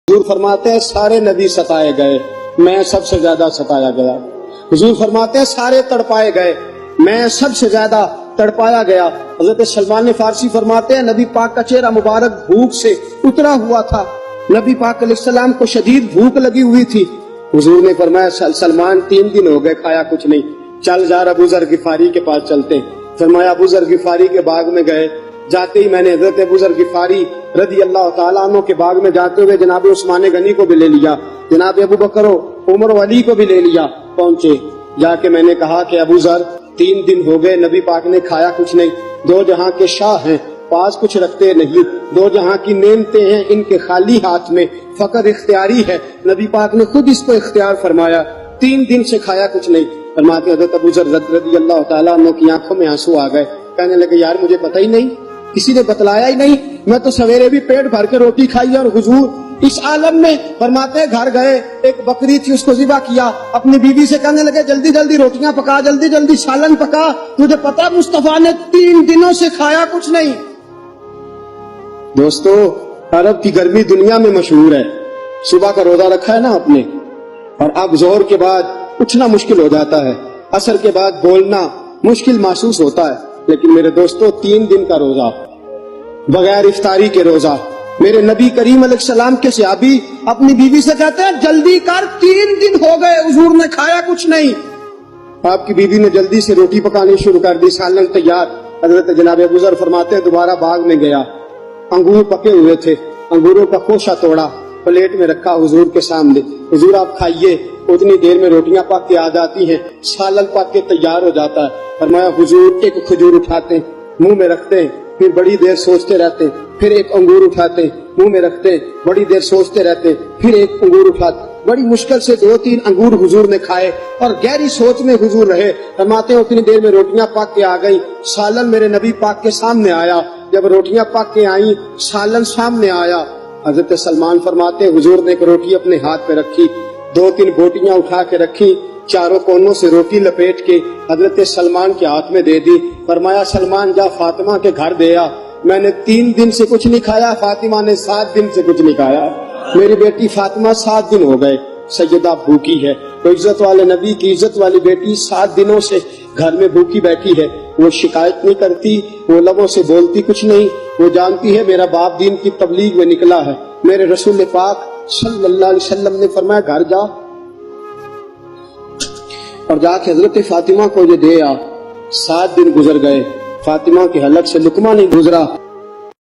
حضور فرماتے ہیں سارے نبی ستائے گئے، میں سب سے زیادہ ستایا گیا۔ حضور فرماتے ہیں سارے تڑپائے گئے، میں سب سے زیادہ تڑپایا گیا۔ حضرت سلمان فارسی فرماتے ہیں نبی پاک کا چہرہ مبارک بھوک سے اترا ہوا تھا، نبی پاک علیہ السلام کو شدید بھوک لگی ہوئی تھی۔ حضور نے فرمایا سلمان 3 دن ہو گئے کھایا کچھ نہیں، چل جا ابو ذر غفاری کے پاس چلتے۔ فرمایا ابو ذر غفاری کے باغ میں گئے، جاتے ہی میں نے حضرت ابو ذر غفاری رضی اللہ تعالیٰ عنہ کے باغ میں جاتے ہوئے جناب عثمان غنی کو بھی لے لیا، جناب ابو بکر عمر و علی کو بھی لے لیا۔ پہنچے، جا کے میں نے کہا کہ ابو ذر 3 دن ہو گئے نبی پاک نے کھایا کچھ نہیں، 2 جہاں کے شاہ ہیں، پاس کچھ رکھتے نہیں، 2 جہاں کی نعمتیں ہیں، ان کے خالی ہاتھ میں فقر اختیاری ہے، نبی پاک نے خود اس کو اختیار فرمایا، 3 دن سے کھایا کچھ نہیں۔ فرماتے حضرت ابو ذر رضی اللہ تعالیٰ عنہ کی آنکھوں میں آنسو آ گئے، کہنے لگے یار مجھے پتہ ہی نہیں، کسی نے بتلایا ہی نہیں، میں تو سویرے بھی پیٹ بھر کے روٹی کھائی اور حضور اس عالم میں۔ فرماتے ہیں گھر گئے، ایک بکری تھی اس کو ذبح کیا، اپنی بیوی سے کہنے لگے جلدی جلدی روٹیاں پکا، جلدی جلدی سالن پکا، تجھے پتا مصطفیٰ نے 3 دنوں سے کھایا کچھ نہیں۔ دوستو عرب کی گرمی دنیا میں مشہور ہے، صبح کا روزہ رکھا ہے نا آپ نے، اور اب ظہر کے بعد اٹھنا مشکل ہو جاتا ہے، عصر کے بعد بولنا مشکل محسوس ہوتا ہے، لیکن میرے دوستو 3 دن کا روزہ بغیر افطاری کے روزہ، میرے نبی کریم علیہ السلام کے صحابی اپنی بیوی سے کہتے ہیں جلدی کر 3 دن ہو گئے حضور نے کھایا کچھ نہیں۔ آپ کی بیوی نے جلدی سے روٹی پکانی شروع کر دی، سالن تیار۔ حضرت جناب ابو ذر فرماتے ہیں دوبارہ باغ میں گیا، انگور پکے ہوئے تھے، انگوروں کا خوشہ توڑا، پلیٹ میں رکھا حضور کے سامنے، حضور آپ کھائیے۔ اتنی دیر میں روٹیاں پک کے آ جاتی ہیں، سالن پک کے تیار ہو جاتا ہے۔ فرمایا حضور ایک کھجور اٹھاتے منہ میں رکھتے ہیں، پھر بڑی دیر سوچتے رہتے، پھر ایک انگور اٹھاتے منہ میں رکھتے، بڑی دیر سوچتے رہتے، پھر ایک انگور اٹھاتے۔ بڑی مشکل سے 2-3 انگور حضور نے کھائے اور گہری سوچ میں حضور رہے۔ فرماتے ہیں اتنی دیر میں روٹیاں پک کے آ گئی، سالن میرے نبی پاک کے سامنے آیا۔ جب روٹیاں پک کے آئیں، سالن سامنے آیا، حضرت سلمان فرماتے ہیں حضور نے ایک روٹی اپنے ہاتھ پہ رکھی، 2-3 بوٹیاں اٹھا کے رکھی، چاروں کونوں سے روٹی لپیٹ کے حضرت سلمان کے ہاتھ میں دے دی۔ فرمایا سلمان جا فاطمہ کے گھر دے آ، میں نے 3 دن سے کچھ نہیں کھایا، فاطمہ نے 7 دن سے کچھ نہیں کھایا، میری بیٹی فاطمہ 7 دن ہو گئے سیدہ بھوکی ہے۔ تو عزت والے نبی کی عزت والی بیٹی 7 دنوں سے گھر میں بھوکی بیٹھی ہے، وہ شکایت نہیں کرتی، وہ لبوں سے بولتی کچھ نہیں، وہ جانتی ہے میرا باپ دین کی تبلیغ میں نکلا ہے۔ میرے رسول پاک صلی اللہ علیہ وسلم نے فرمایا گھر جا اور جا کے حضرت فاطمہ کو یہ دے آ۔ 7 دن گزر گئے، فاطمہ کے حلق سے لقمہ نہیں گزرا۔